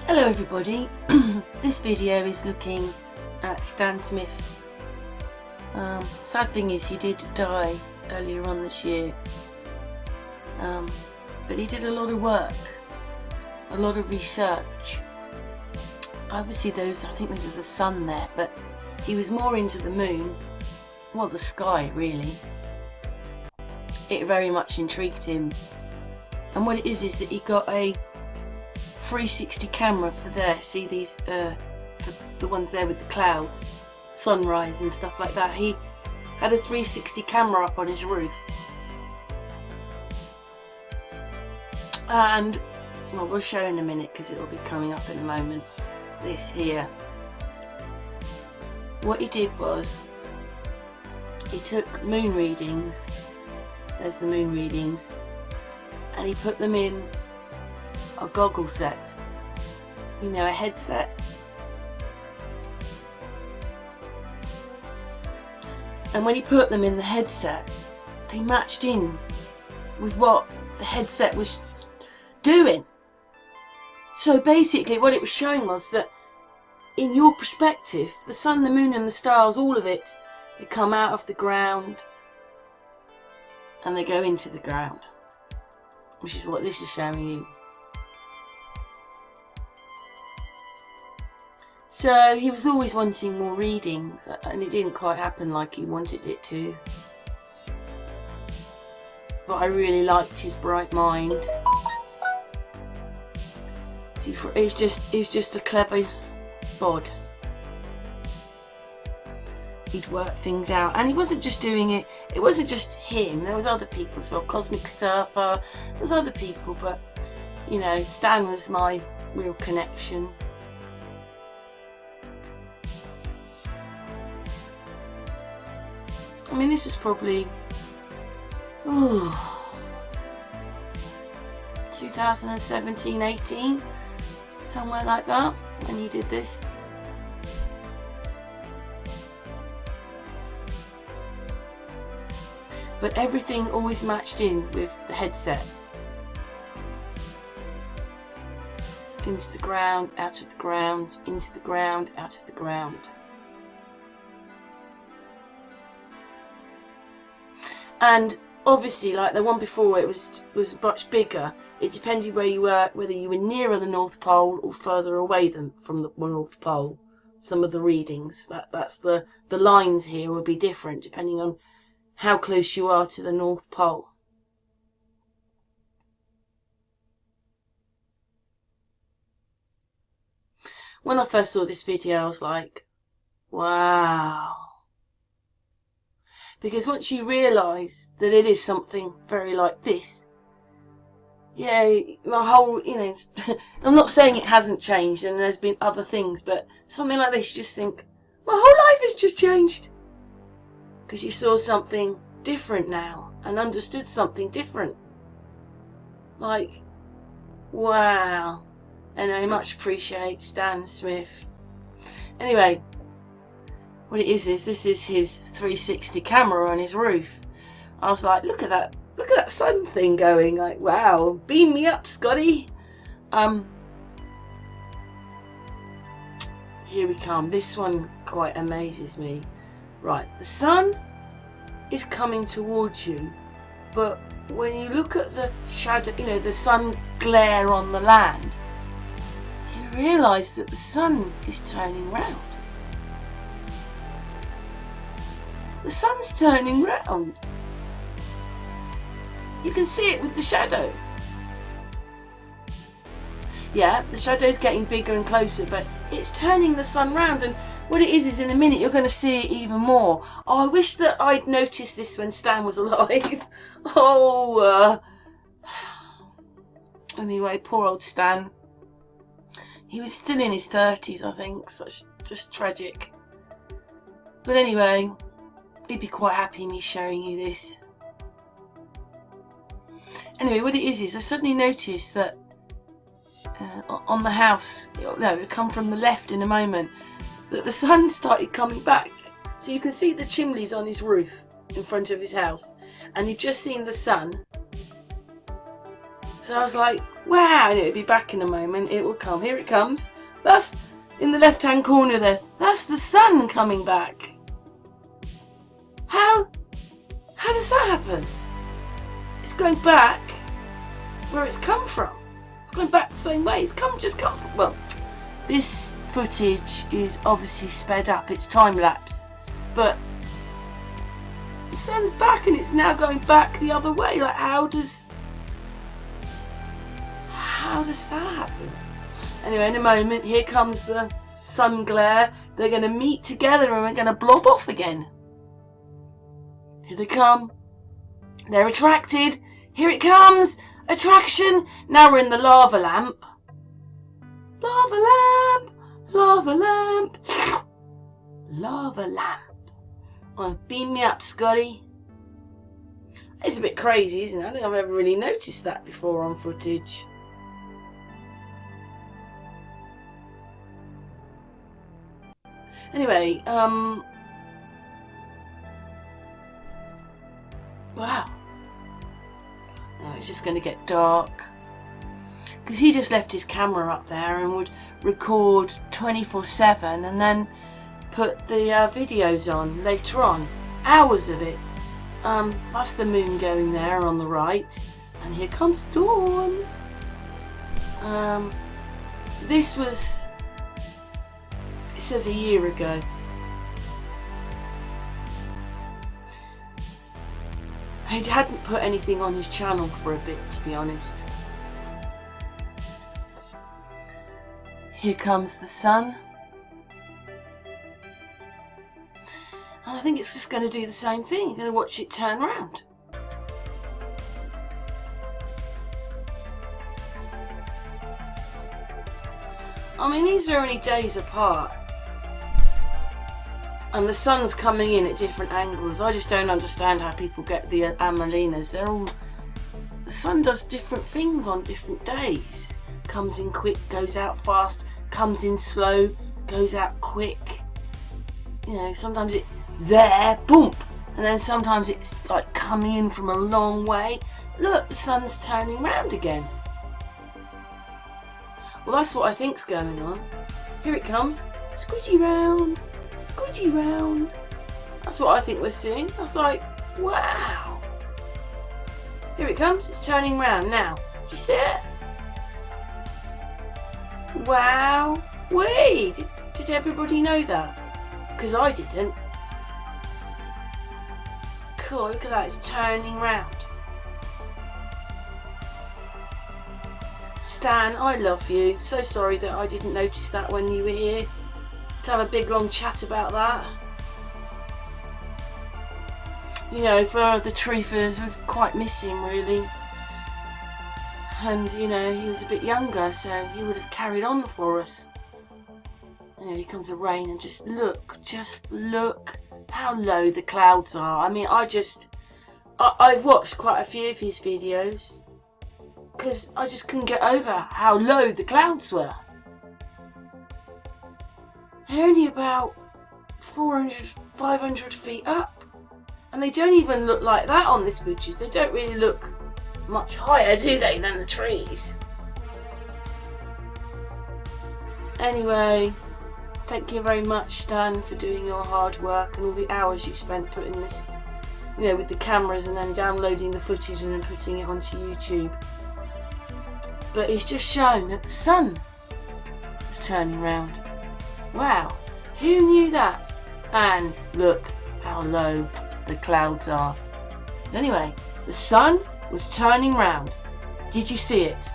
Hello everybody, this video is looking at Stan Smith. Sad thing is he did die earlier on this year, but he did a lot of work, a lot of research. Obviously I think those are the sun there, but he was more into the moon, well the sky really. It very much intrigued him, and what it is that he got a 360 camera for there, see these for the ones there with the clouds, sunrise and stuff like that. He had a 360 camera up on his roof, and well, we'll show in a minute because it will be coming up in a moment. This here, what he did was he took moon readings, there's the moon readings, and he put them in a goggle set, you know, a headset, and when he put them in the headset they matched in with what the headset was doing. So basically what it was showing was that in your perspective the sun, the moon and the stars, all of it, they come out of the ground and they go into the ground, which is what this is showing you. So he was always wanting more readings, and it didn't quite happen like he wanted it to. But I really liked his bright mind. See, he's just a clever bod. He'd work things out, and he wasn't just doing it. It wasn't just him. There was other people as well. Cosmic Surfer. There was other people, but you know, Stan was my real connection. I mean, this is probably 2017, 18, somewhere like that, when he did this. But everything always matched in with the headset. Into the ground, out of the ground, into the ground, out of the ground. And obviously, like the one before, it was much bigger. It depended where you were, whether you were nearer the North Pole or further away from the North Pole. Some of the readings, that's the lines here will be different depending on how close you are to the North Pole. When I first saw this video, I was like, wow. Because once you realise that it is something very like this, yeah, my whole, you know, I'm not saying it hasn't changed and there's been other things, but something like this, you just think, my whole life has just changed. Because you saw something different now and understood something different. Like, wow. And I much appreciate Stan Smith. Anyway, what it is this is his 360 camera on his roof. I was like, look at that sun thing going, like, wow, beam me up, Scotty. Here we come. This one quite amazes me. Right, the sun is coming towards you, but when you look at the shadow, you know, the sun glare on the land, you realise that the sun is turning round. The sun's turning round. You can see it with the shadow. Yeah, the shadow's getting bigger and closer, but it's turning the sun round, and what it is in a minute you're going to see it even more. Oh, I wish that I'd noticed this when Stan was alive. Anyway, poor old Stan. He was still in his 30s, I think. Such just tragic. But anyway, he'd be quite happy me showing you this. Anyway, what it is I suddenly noticed that on the house, no, it'll come from the left in a moment, that the sun started coming back. So you can see the chimneys on his roof in front of his house, and you've just seen the sun So I was like, wow, and it'll be back in a moment. It will come. Here it comes. That's in the left-hand corner there. That's the sun coming back. How does that happen? It's going back where it's come from. It's going back the same way. It's just come from. Well, this footage is obviously sped up. It's time lapse, but the sun's back and it's now going back the other way. Like, how does that happen? Anyway, in a moment, here comes the sun glare. They're going to meet together and we're going to blob off again. Here they come. They're attracted. Here it comes. Attraction. Now we're in the lava lamp. Lava lamp. Lava lamp. Lava lamp. Oh, beam me up, Scotty. It's a bit crazy, isn't it? I don't think I've ever really noticed that before on footage. Anyway, wow. Now it's just going to get dark. Because he just left his camera up there and would record 24/7 and then put the videos on later on. Hours of it. That's the moon going there on the right. And here comes dawn. This was... It says a year ago. He hadn't put anything on his channel for a bit, to be honest. Here comes the sun. And I think it's just going to do the same thing. You're going to watch it turn round. I mean, these are only days apart. And the sun's coming in at different angles. I just don't understand how people get the amelinas. The sun does different things on different days. Comes in quick, goes out fast, comes in slow, goes out quick. You know, sometimes it's there, boom, and then sometimes it's like coming in from a long way. Look, the sun's turning round again. Well, that's what I think's going on. Here it comes, squidgy round. Squidgy round. That's what I think we're seeing. I was like, wow. Here it comes. It's turning round now. Do you see it? Wow. Wait. Did everybody know that? Because I didn't. Cool. Look at that. It's turning round. Stan, I love you. So sorry that I didn't notice that when you were here. To have a big long chat about that. You know, for the truthers, we quite miss him really. And you know, he was a bit younger, so he would have carried on for us. You know, here comes the rain and just look how low the clouds are. I mean, I've watched quite a few of his videos because I just couldn't get over how low the clouds were. They're only about 400, 500 feet up. And they don't even look like that on this footage. They don't really look much higher, do they, than the trees? Anyway, thank you very much, Stan, for doing your hard work and all the hours you spent putting this, you know, with the cameras and then downloading the footage and then putting it onto YouTube. But it's just shown that the sun is turning round. Wow, who knew that? And look how low the clouds are. Anyway, the sun was turning round. Did you see it?